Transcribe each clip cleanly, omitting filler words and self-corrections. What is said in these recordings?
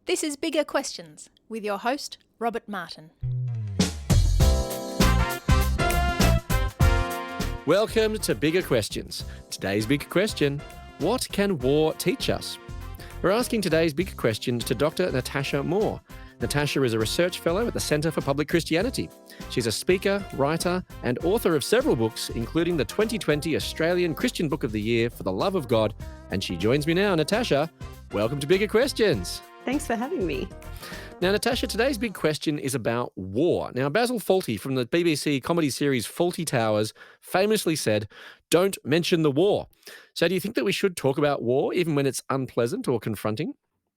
This is Bigger Questions with your host, Robert Martin. Welcome to Bigger Questions. Today's big question, what can war teach us? We're asking today's big question to Dr. Natasha Moore. Natasha is a research fellow at the Centre for Public Christianity. She's a speaker, writer, and author of several books, including the 2020 Australian Christian Book of the Year, For the Love of God. And she joins me now. Natasha, welcome to Bigger Questions. Thanks for having me. Now, Natasha, today's big question is about war. Now, Basil Fawlty from the BBC comedy series Fawlty Towers famously said, "Don't mention the war." So do you think that we should talk about war even when it's unpleasant or confronting?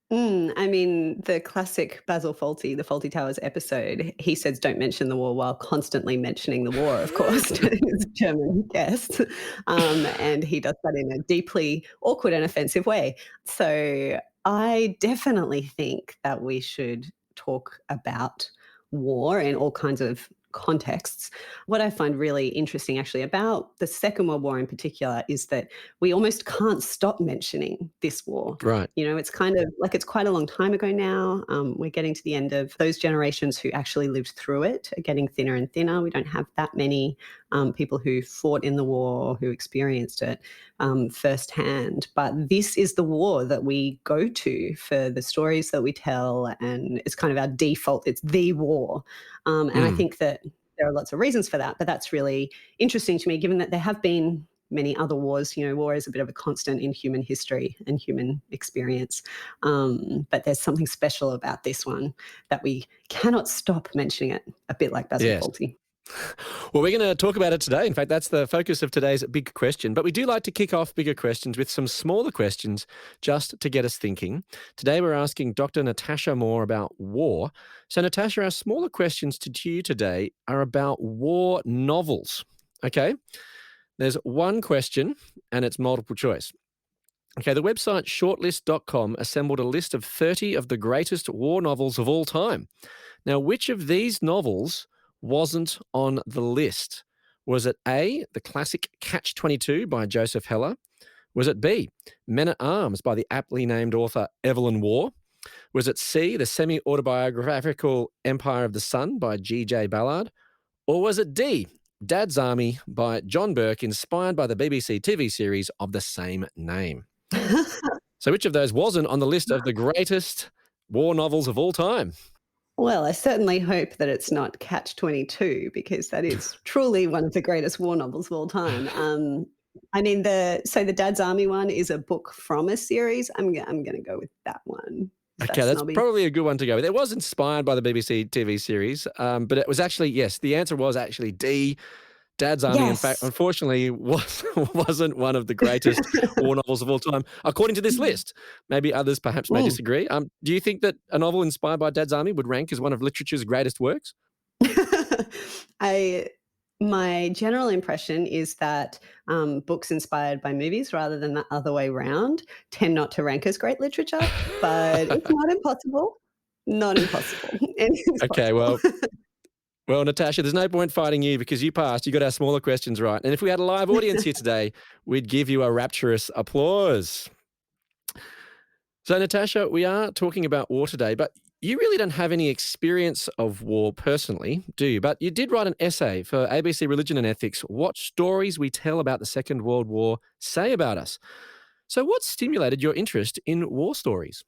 The classic Basil Fawlty, the Fawlty Towers episode, he says don't mention the war while constantly mentioning the war, of course, to his German guests. And he does that in a deeply awkward and offensive way. So I definitely think that we should talk about war in all kinds of contexts. What I find really interesting actually about the Second World War in particular is that we almost can't stop mentioning this war. Right. You know, it's kind of like it's quite a long time ago now. We're getting to the end of those generations who actually lived through it, are getting thinner and thinner. We don't have that many people who fought in the war, who experienced it firsthand. But this is the war that we go to for the stories that we tell, and it's kind of our default. It's the war. And I think that there are lots of reasons for that, but that's really interesting to me, given that there have been many other wars. You know, war is a bit of a constant in human history and human experience. But there's something special about this one that we cannot stop mentioning it, a bit like Basil Fawlty. Well, we're going to talk about it today. In fact, that's the focus of today's big question. But we do like to kick off bigger questions with some smaller questions just to get us thinking. Today, we're asking Dr. Natasha Moore about war. So, Natasha, our smaller questions to you today are about war novels. Okay? There's one question and it's multiple choice. Okay, the website shortlist.com assembled a list of 30 of the greatest war novels of all time. Now, which of these novels wasn't on the list? Was it A, the classic Catch-22 by Joseph Heller? Was it B, Men-at-Arms by the aptly named author Evelyn Waugh? Was it C, the semi-autobiographical Empire of the Sun by G.J. Ballard? Or was it D, Dad's Army by John Burke, inspired by the BBC TV series of the same name? So which of those wasn't on the list of the greatest war novels of all time? Well, I certainly hope that it's not Catch-22, because that is truly one of the greatest war novels of all time. The Dad's Army one is a book from a series. I'm going to go with that one. Okay, that's probably a good one to go with. It was inspired by the BBC TV series, but it was actually, yes, the answer was actually D, Dad's Army. Yes. In fact, unfortunately, wasn't one of the greatest war novels of all time, according to this list. Maybe others perhaps may disagree. Do you think that a novel inspired by Dad's Army would rank as one of literature's greatest works? My general impression is that books inspired by movies rather than the other way around tend not to rank as great literature, but it's not impossible. Not impossible. Okay, well, Natasha, there's no point fighting you because you passed. You got our smaller questions right. And if we had a live audience here today, we'd give you a rapturous applause. So, Natasha, we are talking about war today, but you really don't have any experience of war personally, do you? But you did write an essay for ABC Religion and Ethics, What Stories We Tell About the Second World War Say About Us. So what stimulated your interest in war stories?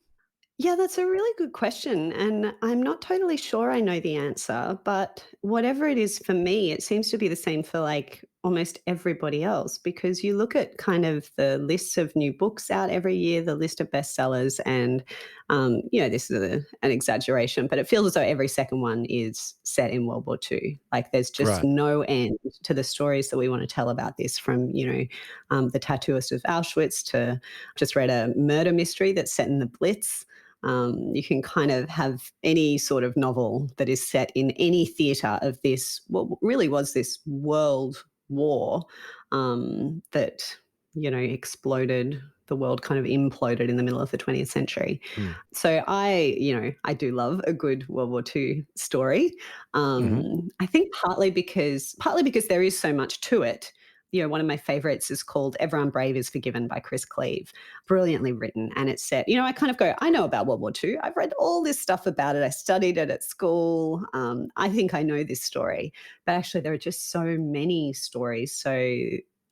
Yeah, that's a really good question. And I'm not totally sure I know the answer, but whatever it is for me, it seems to be the same for like almost everybody else, because you look at kind of the lists of new books out every year, the list of bestsellers, and, this is an exaggeration, but it feels as though every second one is set in World War II. Like there's just no end to the stories that we want to tell about this, from, the tattooist of Auschwitz to just read a murder mystery that's set in the Blitz. You can kind of have any sort of novel that is set in any theatre of this, what really was this world war that, exploded. The world kind of imploded in the middle of the 20th century. So I do love a good World War II story. I think partly because there is so much to it. one of my favorites is called Everyone Brave is Forgiven by Chris Cleave. Brilliantly written. And it's set, I kind of go, I know about World War II. I've read all this stuff about it. I studied it at school. I think I know this story. But actually, there are just so many stories. So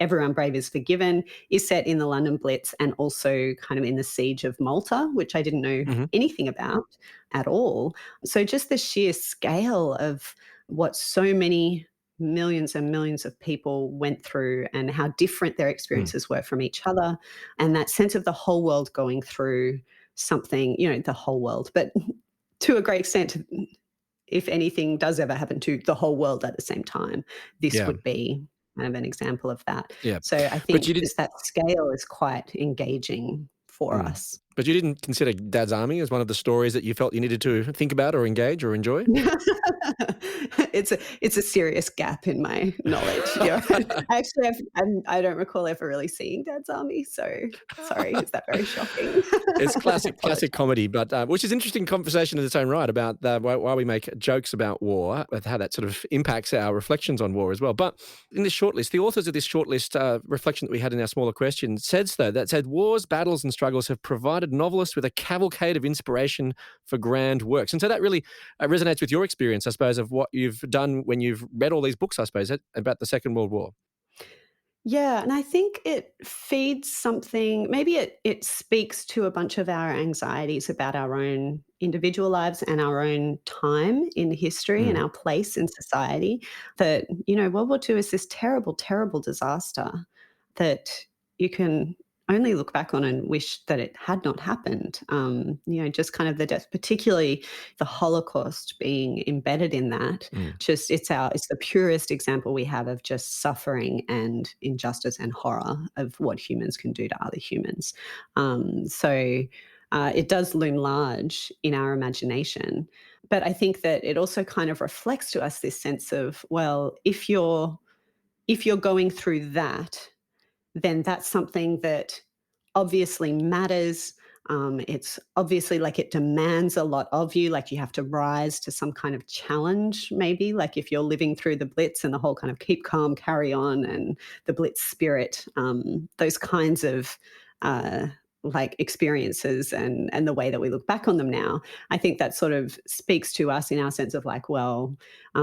Everyone Brave is Forgiven is set in the London Blitz and also kind of in the Siege of Malta, which I didn't know Hmm. anything about at all. So just the sheer scale of what so many millions and millions of people went through and how different their Mm. experiences were from each other, and that sense of the whole world going through something, the whole world, but to a great extent, if anything does ever happen to the whole world at the same time, this Yeah. would be kind of an example of that. Yeah. So I But think you didn't. just that scale is quite engaging for Mm. us. But you didn't consider Dad's Army as one of the stories that you felt you needed to think about or engage or enjoy? It's a serious gap in my knowledge. Yeah, actually, I don't recall ever really seeing Dad's Army. So sorry, is that very shocking? It's I classic apologize. comedy, but which is interesting conversation in its own right about why we make jokes about war, with how that sort of impacts our reflections on war as well. But in this shortlist, the authors of this shortlist reflection that we had in our smaller question said wars, battles, and struggles have provided novelists with a cavalcade of inspiration for grand works, and so that really resonates with your experience, I suppose, of what you've done when you've read all these books, I suppose, about the Second World War. Yeah, and I think it feeds something, maybe it speaks to a bunch of our anxieties about our own individual lives and our own time in history and Mm, our place in society. That, World War II is this terrible, terrible disaster that you can only look back on and wish that it had not happened. Just kind of the death, particularly the Holocaust being embedded in that. mm, Just it's the purest example we have of just suffering and injustice and horror of what humans can do to other humans. So it does loom large in our imagination, but I think that it also kind of reflects to us this sense of, well, if you're going through that, then that's something that obviously matters. It's obviously like it demands a lot of you, like you have to rise to some kind of challenge, maybe. Like if you're living through the Blitz and the whole kind of keep calm, carry on, and the Blitz spirit, those kinds of like experiences and the way that we look back on them now, I think that sort of speaks to us in our sense of like, well,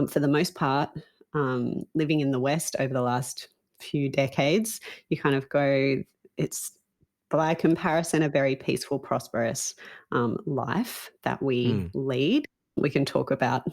for the most part, living in the West over the last few decades, you kind of go, it's by comparison a very peaceful, prosperous life that we mm, lead. We can talk about,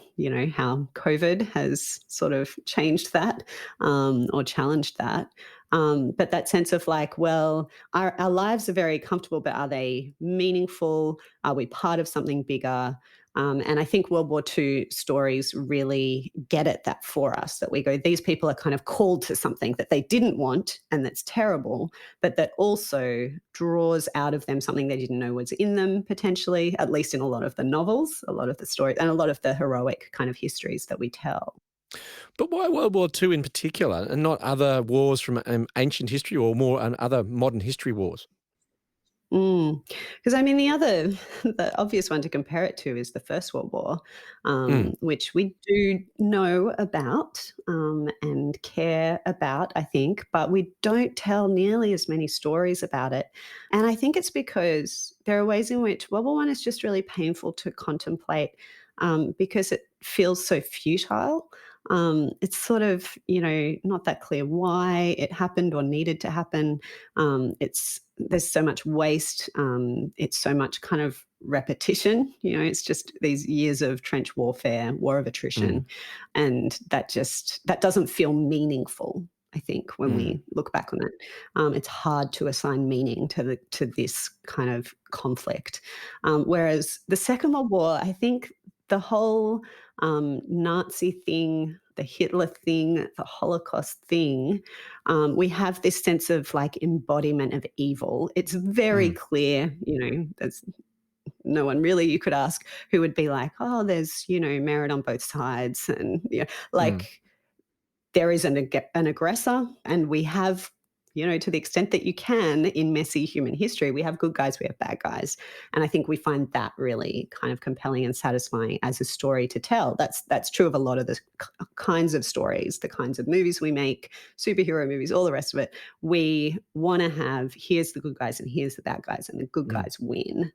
how COVID has sort of changed that or challenged that. But that sense of like, well, our lives are very comfortable, but are they meaningful? Are we part of something bigger? And I think World War II stories really get at that for us, that we go, these people are kind of called to something that they didn't want and that's terrible, but that also draws out of them something they didn't know was in them potentially, at least in a lot of the novels, a lot of the stories, and a lot of the heroic kind of histories that we tell. But why World War II in particular, and not other wars from ancient history or more other modern history wars? Because I mean, the obvious one to compare it to is the First World War, Mm, which we do know about and care about, I think, but we don't tell nearly as many stories about it. And I think it's because there are ways in which World War One is just really painful to contemplate because it feels so futile. It's sort of, not that clear why it happened or needed to happen. It's There's so much waste. It's so much kind of repetition. It's just these years of trench warfare, war of mm, attrition, and that doesn't feel meaningful. I think when mm, we look back on it, it's hard to assign meaning to this kind of conflict. Whereas the Second World War, I think the whole Nazi thing, the Hitler thing, the Holocaust thing, we have this sense of like embodiment of evil. It's very mm, clear, there's no one really you could ask who would be like, oh, there's, merit on both sides. And, mm, like there is an aggressor, and we have to the extent that you can in messy human history, we have good guys, we have bad guys. And I think we find that really kind of compelling and satisfying as a story to tell. That's true of a lot of the kinds of stories, the kinds of movies we make, superhero movies, all the rest of it. We want to have, here's the good guys and here's the bad guys, and the good Mm. guys win.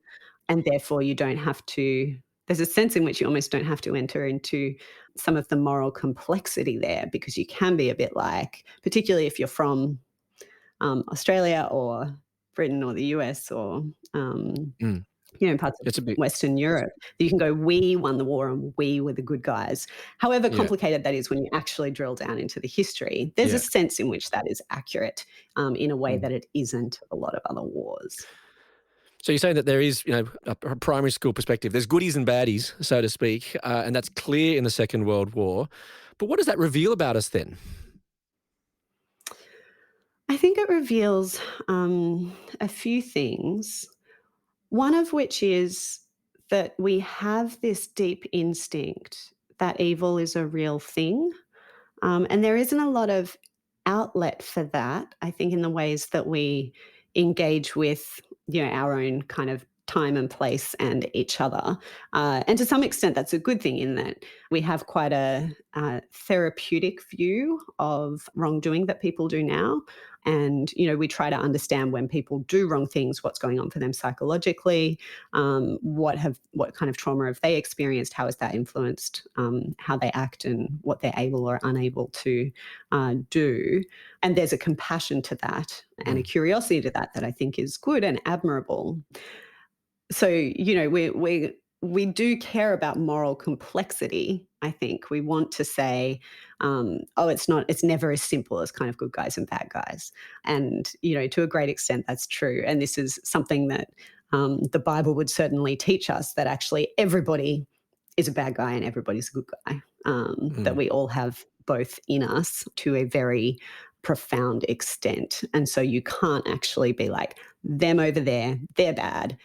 And therefore you don't have to, there's a sense in which you almost don't have to enter into some of the moral complexity there, because you can be a bit like, particularly if you're from Australia or Britain or the US or Mm. parts of It's a bit, Western Europe, you can go, we won the war and we were the good guys. However yeah, complicated that is when you actually drill down into the history, there's a yeah. sense in which that is accurate in a way Mm. that it isn't a lot of other wars. So you're saying that there is, a primary school perspective. There's goodies and baddies, so to speak, and that's clear in the Second World War. But what does that reveal about us then? I think it reveals a few things. One of which is that we have this deep instinct that evil is a real thing. And there isn't a lot of outlet for that, I think, in the ways that we engage with, our own kind of time and place and each other. And to some extent, that's a good thing in that we have quite a therapeutic view of wrongdoing that people do now. And, we try to understand when people do wrong things, what's going on for them psychologically, what kind of trauma have they experienced, how has that influenced how they act and what they're able or unable to do. And there's a compassion to that and a Mm. curiosity to that I think is good and admirable. So, we do care about moral complexity. I think we want to say, oh, it's never as simple as kind of good guys and bad guys. And, to a great extent, that's true. And this is something that the Bible would certainly teach us, that actually everybody is a bad guy and everybody's a good guy, that Mm. we all have both in us to a very profound extent. And so you can't actually be like, them over there, they're bad,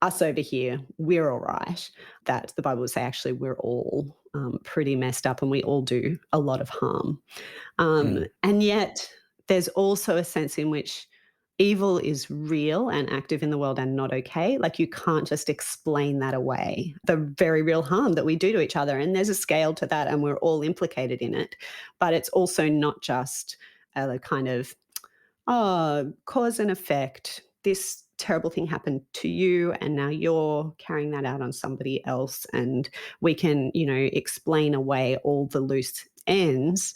us over here, we're all right. That the Bible would say actually we're all pretty messed up and we all do a lot of harm. Mm. And yet there's also a sense in which evil is real and active in the world and not okay. Like you can't just explain that away. The very real harm that we do to each other. And there's a scale to that and we're all implicated in it. But it's also not just a kind of cause and effect. This terrible thing happened to you, and now you're carrying that out on somebody else. And we can, explain away all the loose ends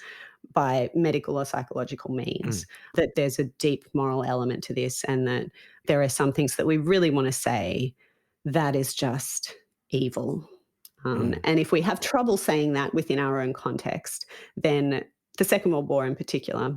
by medical or psychological Mm. means. That there's a deep moral element to this, and that there are some things that we really want to say that is just evil. Mm. And if we have trouble saying that within our own context, then the Second World War in particular,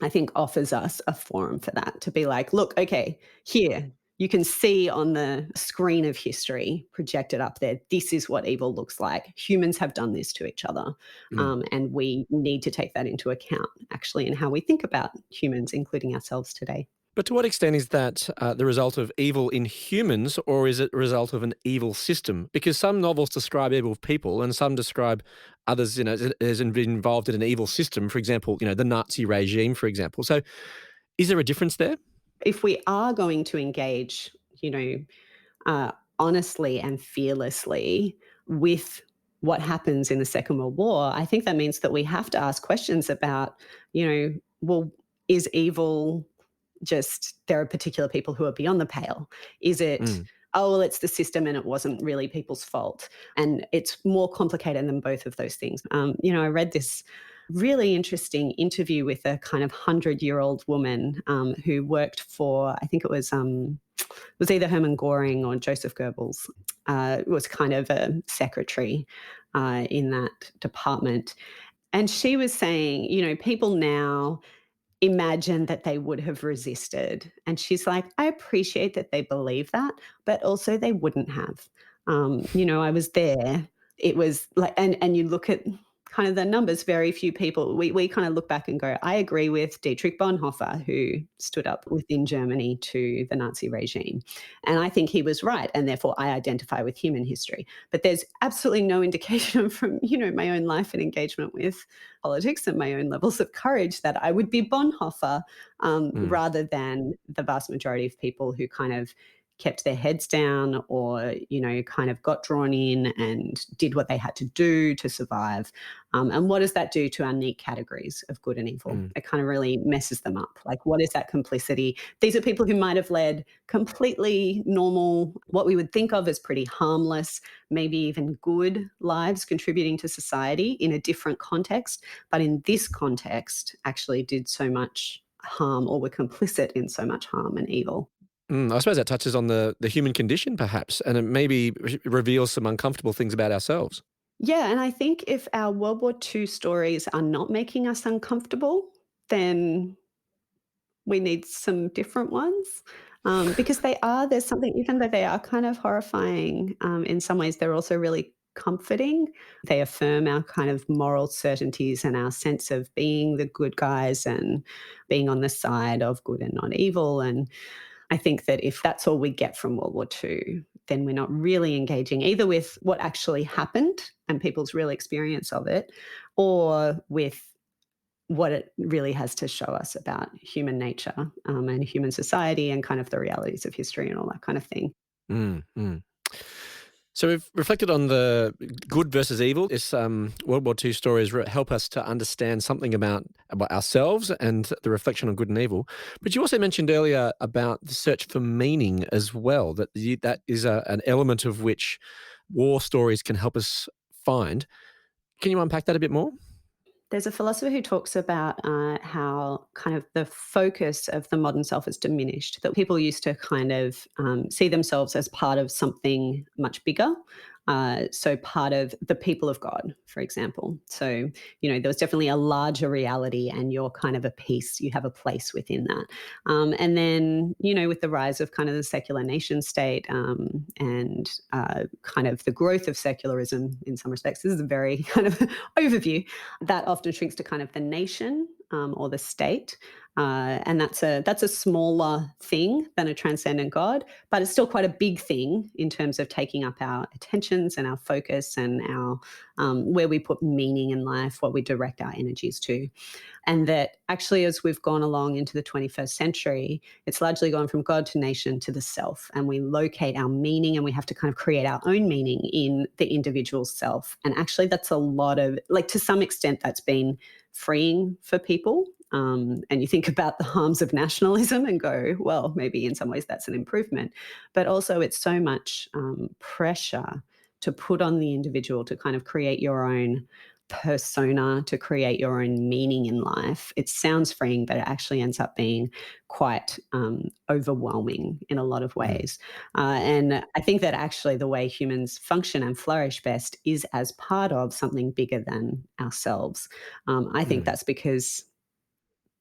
I think offers us a forum for that, to be like, look, okay, here, you can see on the screen of history projected up there, this is what evil looks like. Humans have done this to each other. Mm. And we need to take that into account, actually, in how we think about humans, including ourselves today. But to what extent is that the result of evil in humans, or is it a result of an evil system? Because some novels describe evil people, and some describe others, as involved in an evil system. For example, the Nazi regime, for example. So, is there a difference there? If we are going to engage, you know, honestly and fearlessly with what happens in the Second World War, I think that means that we have to ask questions about, well, is evil just there are particular people who are beyond the pale? Is it, Mm. oh, well, it's the system and it wasn't really people's fault? And it's more complicated than both of those things. I read this really interesting interview with a kind of 100-year-old woman who worked for, I think it was either Hermann Goring or Joseph Goebbels, was kind of a secretary in that department. And she was saying, people now imagine that they would have resisted. And she's like, I appreciate that they believe that, but also they wouldn't have. I was there. It was like, and you look at kind of the numbers, very few people. We kind of look back and go, I agree with Dietrich Bonhoeffer, who stood up within Germany to the Nazi regime. And I think he was right. And therefore, I identify with him in history. But there's absolutely no indication from, my own life and engagement with politics and my own levels of courage that I would be Bonhoeffer Mm, rather than the vast majority of people who kind of kept their heads down or, kind of got drawn in and did what they had to do to survive. And what does that do to our neat categories of good and evil? mm, It kind of really messes them up. Like, what is that complicity? These are people who might have led completely normal, what we would think of as pretty harmless, maybe even good lives contributing to society in a different context. But in this context, actually did so much harm or were complicit in so much harm and evil. I suppose that touches on the human condition, perhaps, and it maybe reveals some uncomfortable things about ourselves. Yeah, and I think if our World War II stories are not making us uncomfortable, then we need some different ones. Because there's something, even though they are kind of horrifying, in some ways, they're also really comforting. They affirm our kind of moral certainties and our sense of being the good guys and being on the side of good and not evil. And I think that if that's all we get from World War II, then we're not really engaging either with what actually happened and people's real experience of it, or with what it really has to show us about human nature and human society and kind of the realities of history and all that kind of thing. Mm, mm. So we've reflected on the good versus evil. This World War II stories help us to understand something about ourselves and the reflection on good and evil. But you also mentioned earlier about the search for meaning as well. That is an element of which war stories can help us find. Can you unpack that a bit more? There's a philosopher who talks about how kind of the focus of the modern self is diminished, that people used to kind of see themselves as part of something much bigger. So, part of the people of God, for example. So, there was definitely a larger reality, and you're kind of a piece, you have a place within that. And then, with the rise of kind of the secular nation state and kind of the growth of secularism in some respects, this is a very kind of overview that often shrinks to kind of the nation or the state, and that's a smaller thing than a transcendent God, but it's still quite a big thing in terms of taking up our attentions and our focus and our where we put meaning in life, what we direct our energies to. And that actually, as we've gone along into the 21st century, it's largely gone from God to nation to the self. And we locate our meaning and we have to kind of create our own meaning in the individual self. And actually, that's a lot of, like, to some extent, that's been freeing for people. And you think about the harms of nationalism and go, well, maybe in some ways that's an improvement. But also, it's so much pressure to put on the individual to kind of create your own persona, to create your own meaning in life. It sounds freeing, but it actually ends up being quite overwhelming in a lot of Mm, ways. And I think that actually the way humans function and flourish best is as part of something bigger than ourselves. I think mm, that's because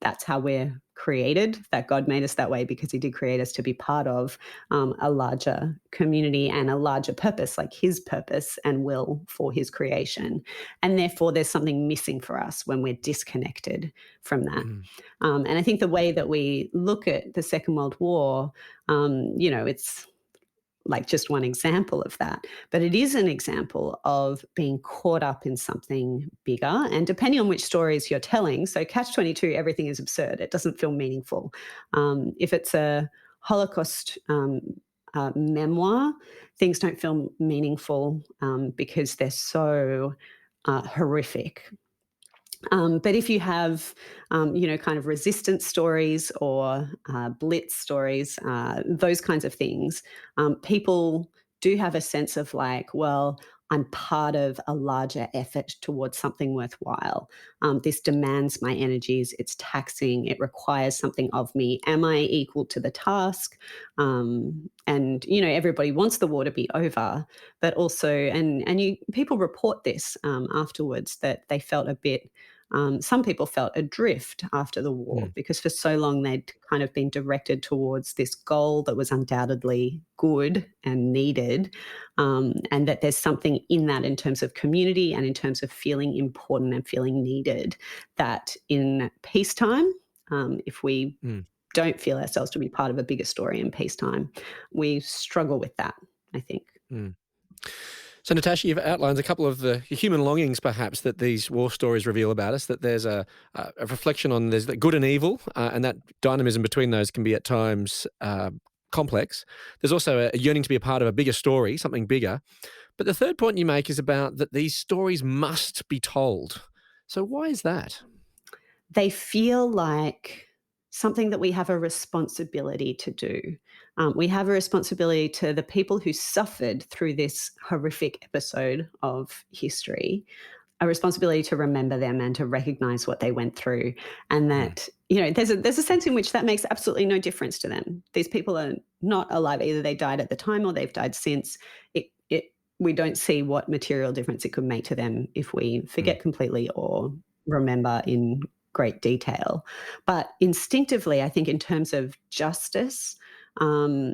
that's how we're created, that God made us that way because he did create us to be part of a larger community and a larger purpose, like his purpose and will for his creation. And therefore, there's something missing for us when we're disconnected from that. mm, And I think the way that we look at the Second World War, it's like just one example of that. But it is an example of being caught up in something bigger. And depending on which stories you're telling, so Catch 22, everything is absurd. It doesn't feel meaningful. If it's a Holocaust memoir, things don't feel meaningful because they're so horrific. But if you have, kind of resistance stories or blitz stories, those kinds of things, people do have a sense of like, well, I'm part of a larger effort towards something worthwhile. This demands my energies. It's taxing. It requires something of me. Am I equal to the task? And everybody wants the war to be over, but also, and you people report this afterwards that they felt a bit Some people felt adrift after the war Mm, because for so long they'd kind of been directed towards this goal that was undoubtedly good and needed, and that there's something in that in terms of community and in terms of feeling important and feeling needed, that in peacetime, if we mm, don't feel ourselves to be part of a bigger story in peacetime, we struggle with that, I think. mm. So, Natasha, you've outlined a couple of the human longings, perhaps, that these war stories reveal about us. That there's a reflection on there's the good and evil, and that dynamism between those can be at times complex. There's also a yearning to be a part of a bigger story, something bigger. But the third point you make is about that these stories must be told. So, why is that? They feel like something that we have a responsibility to do. We have a responsibility to the people who suffered through this horrific episode of history, a responsibility to remember them and to recognize what they went through. And Mm, that, there's a sense in which that makes absolutely no difference to them. These people are not alive. Either they died at the time or they've died since. We don't see what material difference it could make to them if we mm, forget completely or remember in great detail. But instinctively, I think in terms of justice, um,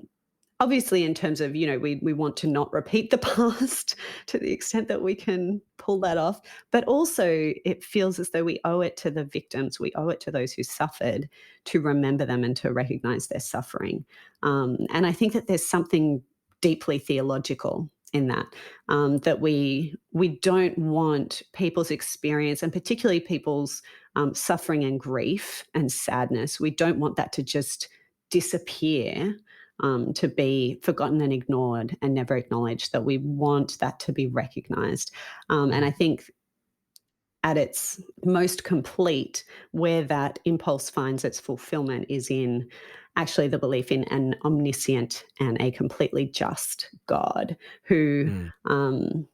obviously in terms of, we want to not repeat the past to the extent that we can pull that off, but also it feels as though we owe it to the victims, we owe it to those who suffered to remember them and to recognize their suffering. And I think that there's something deeply theological in that, that we don't want people's experience, and particularly people's suffering and grief and sadness, we don't want that to just disappear, to be forgotten and ignored and never acknowledged, that we want that to be recognized. And mm, I think at its most complete, where that impulse finds its fulfillment is in actually the belief in an omniscient and a completely just God who, mm,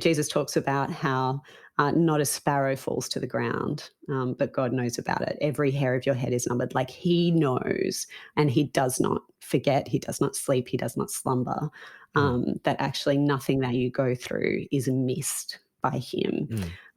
Jesus talks about how not a sparrow falls to the ground, but God knows about it. Every hair of your head is numbered. Like he knows, and he does not forget, he does not sleep, he does not slumber, mm, that actually nothing that you go through is missed by him,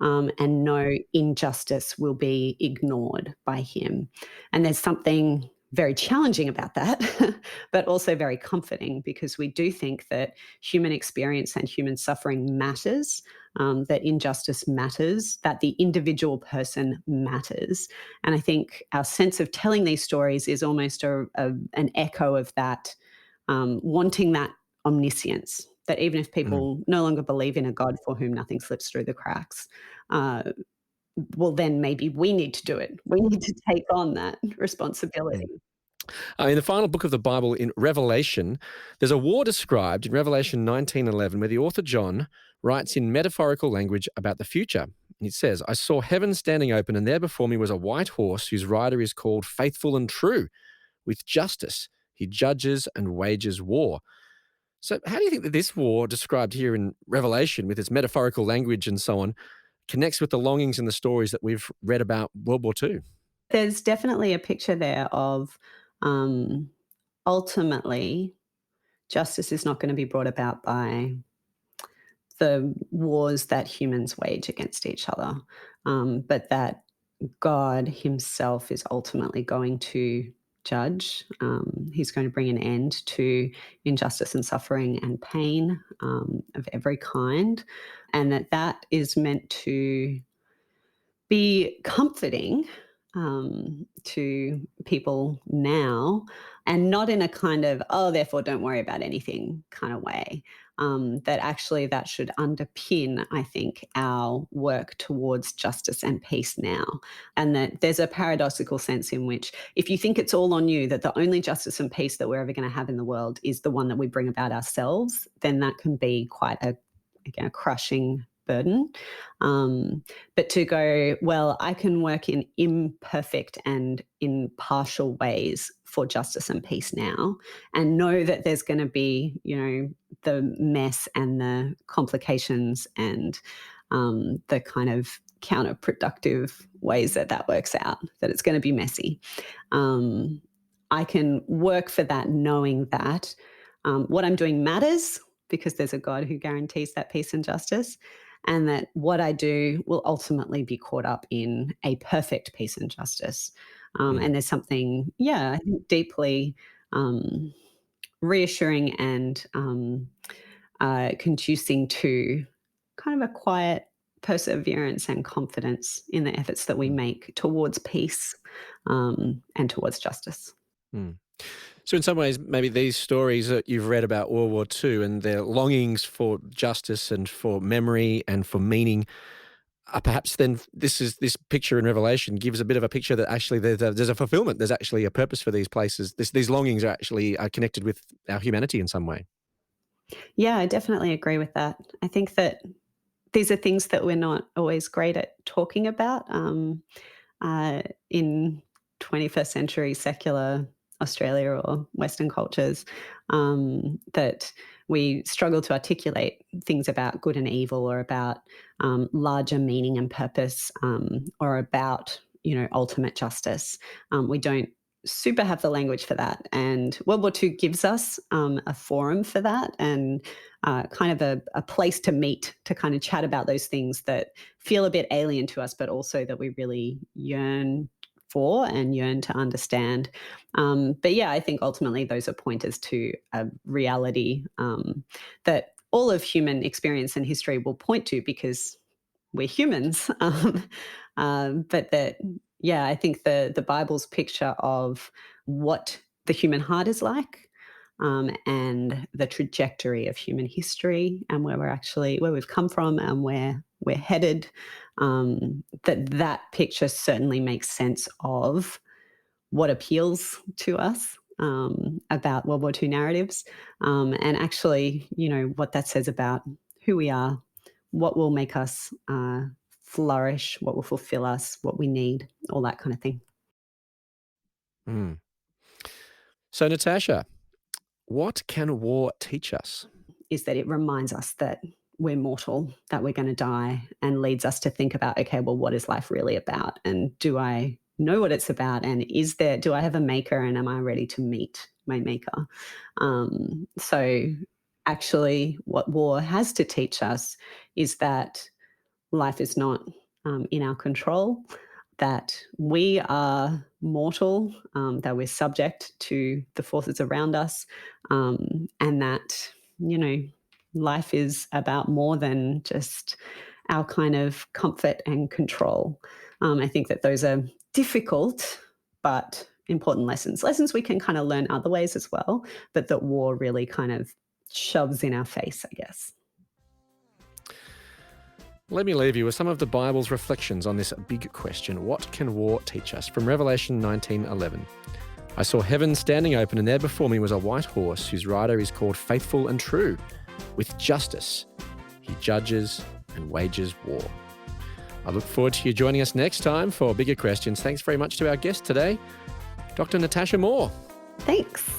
mm, and no injustice will be ignored by him. And there's something very challenging about that, but also very comforting, because we do think that human experience and human suffering matters, that injustice matters, that the individual person matters. And I think our sense of telling these stories is almost an echo of that, wanting that omniscience, that even if mm, people no longer believe in a God for whom nothing slips through the cracks, uh, well, then maybe we need to do it. We need to take on that mm. responsibility. In the final book of the Bible, in Revelation, there's a war described in Revelation 19:11, where the author John writes in metaphorical language about the future. It says, "I saw heaven standing open, and there before me was a white horse whose rider is called Faithful and True. With justice he judges and wages war." So, how do you think that this war described here in Revelation, with its metaphorical language and so on, connects with the longings and the stories that we've read about World War II? There's definitely a picture there of, um, ultimately, justice is not going to be brought about by the wars that humans wage against each other, but that God himself is ultimately going to judge. He's going to bring an end to injustice and suffering and pain, of every kind, and that is meant to be comforting, to people now, and not in a kind of, oh, therefore don't worry about anything kind of way. That actually that should underpin, I think, our work towards justice and peace now. And that there's a paradoxical sense in which if you think it's all on you, that the only justice and peace that we're ever going to have in the world is the one that we bring about ourselves, then that can be quite again, a crushing burden. But to go, well, I can work in imperfect and in partial ways for justice and peace now, and know that there's going to be, the mess and the complications and, the kind of counterproductive ways that that works out, that it's going to be messy. Um, I can work for that, knowing that, what I'm doing matters because there's a God who guarantees that peace and justice. and that what I do will ultimately be caught up in a perfect peace and justice. Mm, And there's something, I think deeply um, reassuring and conducing to kind of a quiet perseverance and confidence in the efforts that we mm, make towards peace and towards justice. mm. So in some ways, maybe these stories that you've read about World War II and their longings for justice and for memory and for meaning, perhaps then this picture in Revelation gives a bit of a picture that actually there's a fulfillment. There's actually a purpose for these places. These longings are actually connected with our humanity in some way. Yeah, I definitely agree with that. I think that these are things that we're not always great at talking about. In 21st century secular Australia or Western cultures, that we struggle to articulate things about good and evil, or about larger meaning and purpose, or about ultimate justice. We don't super have the language for that, and World War II gives us a forum for that, and kind of a place to meet to kind of chat about those things that feel a bit alien to us, but also that we really yearn for and yearn to understand. But yeah, I think ultimately those are pointers to a reality that all of human experience and history will point to, because we're humans. But that, yeah, I think the Bible's picture of what the human heart is like, and the trajectory of human history, and where we've come from and where we're headed, that picture certainly makes sense of what appeals to us about World War II narratives, and actually, what that says about who we are, what will make us flourish, what will fulfill us, what we need, all that kind of thing. Mm. So Natasha, what can war teach us? Is that it reminds us that we're mortal, that we're going to die, and leads us to think about, okay, well, what is life really about? And do I know what it's about? And do I have a maker, and am I ready to meet my maker? So actually, what war has to teach us is that life is not in our control, that we are mortal, that we're subject to the forces around us, and that, you know, life is about more than just our kind of comfort and control. I think that those are difficult but important lessons we can kind of learn other ways as well, but that war really kind of shoves in our face, I guess. Let me leave you with some of the Bible's reflections on this big question. What can war teach us? From Revelation 19:11. I saw heaven standing open, and there before me was a white horse whose rider is called Faithful and True. With justice, he judges and wages war. I look forward to you joining us next time for bigger questions. Thanks very much to our guest today, Dr. Natasha Moore. Thanks.